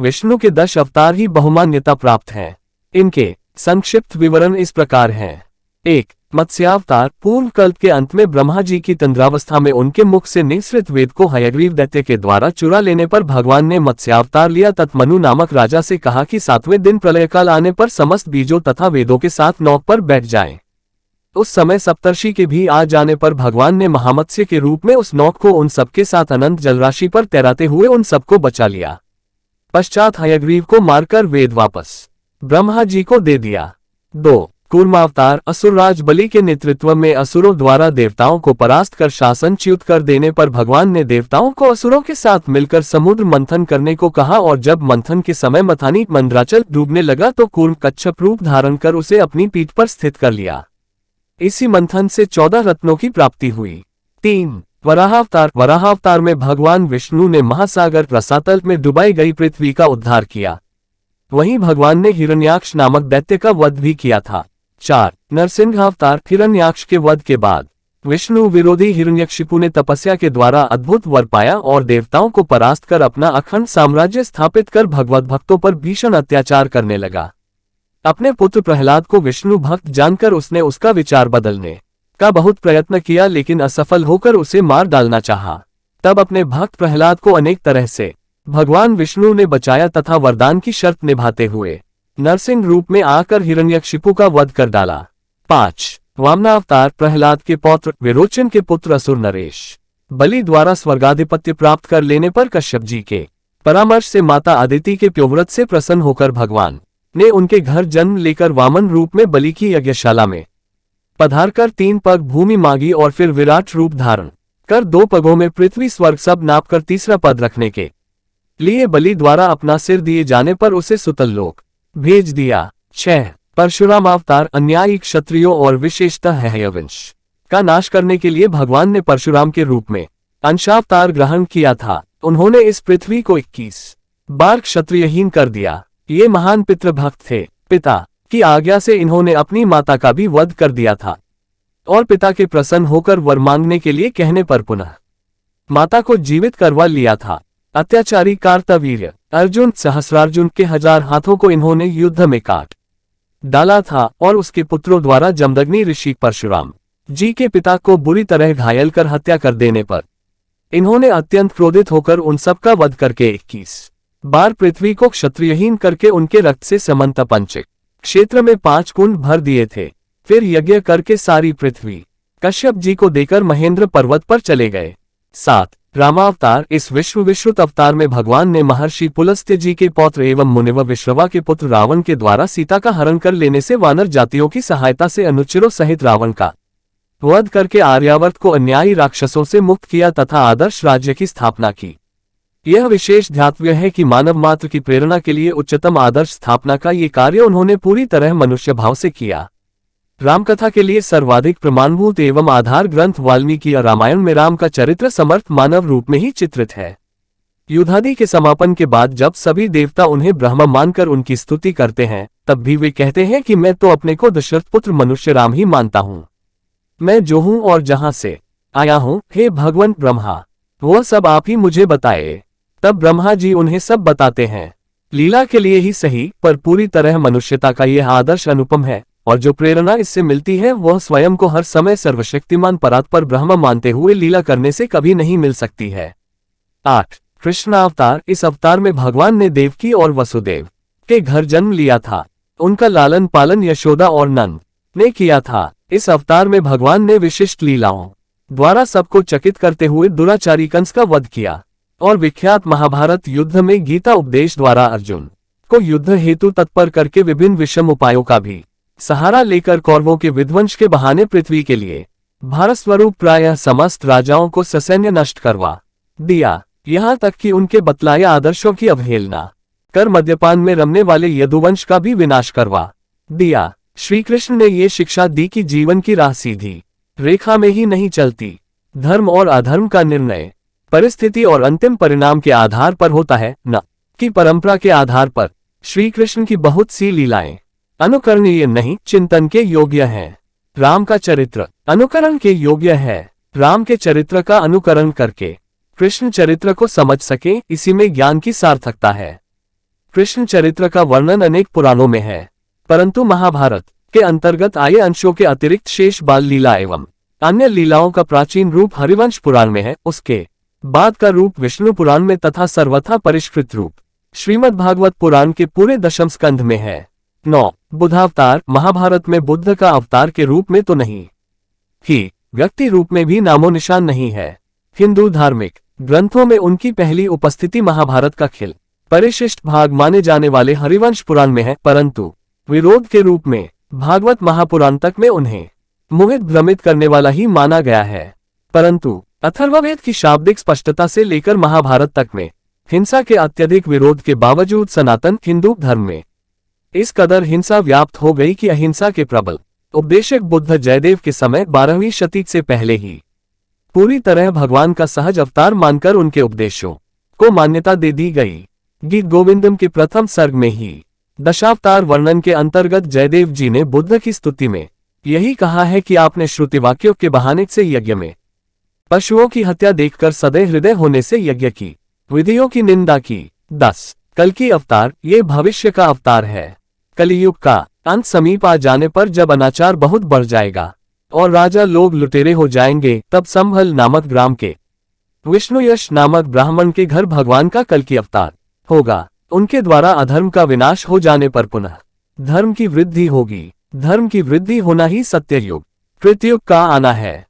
विष्णु के 10 अवतार ही बहुमान्यता प्राप्त हैं। इनके संक्षिप्त विवरण इस प्रकार हैं। 1. मत्स्यावतार। पूर्व कल्प के अंत में ब्रह्मा जी की तंद्रावस्था में उनके मुख से निःसृत वेद को हयग्रीव दैत्य के द्वारा चुरा लेने पर भगवान ने मत्स्यावतार लिया तथा मनु नामक राजा से कहा कि 7वें दिन प्रलयकाल आने पर समस्त बीजों तथा वेदों के साथ नौक पर बैठ जाएं। उस समय सप्तर्षि के भी आ जाने पर भगवान ने महामत्स्य के रूप में उस नौक को उन सबके साथ अनंत जलराशि पर तैराते हुए उन सबको बचा लिया। पश्चात हयग्रीव को मारकर वेद वापस ब्रह्मा जी को दे दिया। 2. कूर्मावतार। असुरराज बलि के नेतृत्व में असुरों द्वारा देवताओं को परास्त कर शासन च्युत कर देने पर भगवान ने देवताओं को असुरों के साथ मिलकर समुद्र मंथन करने को कहा और जब मंथन के समय मथानी मंद्राचल डूबने लगा तो कूर्म कच्छप रूप धारण कर उसे अपनी पीठ पर स्थित कर लिया। इसी मंथन से 14 रत्नों की प्राप्ति हुई। 3. वराहावतार। वराहावतार में भगवान विष्णु ने महासागर रसातल में डुबाई गई पृथ्वी का उद्धार किया। वहीं भगवान ने हिरण्याक्ष नामक दैत्य का वध भी किया था। 4. नरसिंहावतार। हिरण्याक्ष के वध के बाद विष्णु विरोधी हिरण्यकशिपु ने तपस्या के द्वारा अद्भुत वर पाया और देवताओं को परास्त कर अपना अखंड साम्राज्य स्थापित कर भगवत भक्तों पर भीषण अत्याचार करने लगा। अपने पुत्र प्रहलाद को विष्णु भक्त जानकर उसने उसका विचार बदलने का बहुत प्रयत्न किया लेकिन असफल होकर उसे मार डालना चाहा। तब अपने भक्त प्रहलाद को अनेक तरह से भगवान विष्णु ने बचाया तथा वरदान की शर्त निभाते हुए नरसिंह रूप में आकर हिरण्यकशिपु का वध कर डाला। 5. वामनावतार। प्रहलाद के पौत्र विरोचन के पुत्र असुर नरेश बलि द्वारा स्वर्गाधिपत्य प्राप्त कर लेने पर कश्यप जी के परामर्श से माता अदिति के प्योव्रत से प्रसन्न होकर भगवान ने उनके घर जन्म लेकर वामन रूप में बलि की यज्ञशाला में पधारकर 3 पग भूमि मांगी और फिर विराट रूप धारण कर 2 पगों में पृथ्वी स्वर्ग सब नापकर तीसरा पद रखने के लिए बलि द्वारा अपना सिर दिए जाने पर उसे सुतल लोक भेज दिया। 6. परशुराम अवतार। अन्यायी क्षत्रियों और विशेषतः हयवंश का नाश करने के लिए भगवान ने परशुराम के रूप में अंशावतार ग्रहण किया था। उन्होंने इस पृथ्वी को 21 बार क्षत्रियहीन कर दिया। ये महान पितृभक्त थे। पिता की आज्ञा से इन्होंने अपनी माता का भी वध कर दिया था और पिता के प्रसन्न होकर वर मांगने के लिए कहने पर पुनः माता को जीवित करवा लिया था। अत्याचारी कार्तवीर्य अर्जुन सहस्रार्जुन के 1000 हाथों को इन्होंने युद्ध में काट डाला था और उसके पुत्रों द्वारा जमदग्नि ऋषि परशुराम जी के पिता को बुरी तरह घायल कर हत्या कर देने पर इन्होंने अत्यंत क्रोधित होकर उन सब का वध करके 21 बार पृथ्वी को क्षत्रियहीन करके उनके रक्त से समंत पंचक क्षेत्र में 5 कुंड भर दिए थे। फिर यज्ञ करके सारी पृथ्वी कश्यप जी को देकर महेंद्र पर्वत पर चले गए। 7. रामावतार। इस विश्रुत अवतार में भगवान ने महर्षि पुलस्त्य जी के पौत्र एवं मुनिव विश्रवा के पुत्र रावण के द्वारा सीता का हरण कर लेने से वानर जातियों की सहायता से अनुचरों सहित रावण का वध करके आर्यावर्त को अन्यायी राक्षसों से मुक्त किया तथा आदर्श राज्य की स्थापना की। यह विशेष ध्यातव्य है कि मानव मात्र की प्रेरणा के लिए उच्चतम आदर्श स्थापना का ये कार्य उन्होंने पूरी तरह मनुष्य भाव से किया। रामकथा के लिए सर्वाधिक प्रमाणभूत एवं आधार ग्रंथ वाल्मीकि रामायण में राम का चरित्र समर्थ मानव रूप में ही चित्रित है। युद्धादि के समापन के बाद जब सभी देवता उन्हें ब्रह्म मानकर उनकी स्तुति करते हैं तब भी वे कहते हैं कि मैं तो अपने को दशरथ पुत्र मनुष्य राम ही मानता हूँ। मैं जो हूँ और जहाँ से आया हूँ, हे भगवंत ब्रह्मा, वह सब आप ही मुझे बताए। तब ब्रह्मा जी उन्हें सब बताते हैं। लीला के लिए ही सही पर पूरी तरह मनुष्यता का यह आदर्श अनुपम है और जो प्रेरणा इससे मिलती है वह स्वयं को हर समय सर्वशक्तिमान परात्पर ब्रह्म मानते हुए लीला करने से कभी नहीं मिल सकती है। 8. कृष्णावतार। इस अवतार में भगवान ने देवकी और वसुदेव के घर जन्म लिया था। उनका लालन पालन यशोदा और नंद ने किया था। इस अवतार में भगवान ने विशिष्ट लीलाओं द्वारा सबको चकित करते हुए दुराचारी कंस का वध किया और विख्यात महाभारत युद्ध में गीता उपदेश द्वारा अर्जुन को युद्ध हेतु तत्पर करके विभिन्न विषम उपायों का भी सहारा लेकर कौरवों के विध्वंस के बहाने पृथ्वी के लिए भारत स्वरूप प्रायः समस्त राजाओं को ससैन्य नष्ट करवा दिया। यहाँ तक कि उनके बतलाए आदर्शों की अवहेलना कर मद्यपान में रमने वाले यदुवंश का भी विनाश करवा दिया। श्री कृष्ण ने ये शिक्षा दी कि जीवन की राह सीधी रेखा में ही नहीं चलती। धर्म और अधर्म का निर्णय परिस्थिति और अंतिम परिणाम के आधार पर होता है, न कि परंपरा के आधार पर। श्री कृष्ण की बहुत सी लीलाएं अनुकरणीय नहीं, चिंतन के योग्य हैं। राम का चरित्र अनुकरण के योग्य है। राम के चरित्र का अनुकरण करके कृष्ण चरित्र को समझ सके, इसी में ज्ञान की सार्थकता है। कृष्ण चरित्र का वर्णन अनेक पुराणों में है, परंतु महाभारत के अंतर्गत आए अंशों के अतिरिक्त शेष बाल लीला एवं अन्य लीलाओं का प्राचीन रूप हरिवंश पुराण में है। उसके बाद का रूप विष्णु पुराण में तथा सर्वथा परिष्कृत रूप श्रीमद् भागवत पुराण के पूरे दशम स्कंध में है। 9 बुद्धावतार। महाभारत में बुद्ध का अवतार के रूप में तो नहीं ही व्यक्ति रूप में भी नामो निशान नहीं है। हिंदू धार्मिक ग्रंथों में उनकी पहली उपस्थिति महाभारत का खिल परिशिष्ट भाग माने जाने वाले हरिवंश पुराण में है, परंतु विरोध के रूप में भागवत महापुराण तक में उन्हें मोहित भ्रमित करने वाला ही माना गया है। परंतु अथर्ववेद की शाब्दिक स्पष्टता से लेकर महाभारत तक में हिंसा के अत्यधिक विरोध के बावजूद सनातन हिंदू धर्म में इस कदर हिंसा व्याप्त हो गई कि अहिंसा के प्रबल उपदेशक बुद्ध जयदेव के समय 12वीं शतीक से पहले ही पूरी तरह भगवान का सहज अवतार मानकर उनके उपदेशों को मान्यता दे दी गई। गीत गोविंदम के प्रथम सर्ग में ही दशावतार वर्णन के अंतर्गत जयदेव जी ने बुद्ध की स्तुति में यही कहा है कि आपने श्रुति वाक्यों के बहाने से यज्ञ में पशुओं की हत्या देखकर सदैव हृदय होने से यज्ञ की विधियों की निंदा की। 10 कल्कि अवतार। ये भविष्य का अवतार है। कलियुग का अंत समीप आ जाने पर जब अनाचार बहुत बढ़ जाएगा और राजा लोग लुटेरे हो जाएंगे, तब संभल नामक ग्राम के विष्णुयश नामक ब्राह्मण के घर भगवान का कल्कि अवतार होगा। उनके द्वारा अधर्म का विनाश हो जाने पर पुनः धर्म की वृद्धि होगी। धर्म की वृद्धि होना ही सत्ययुग कृतयुग का आना है।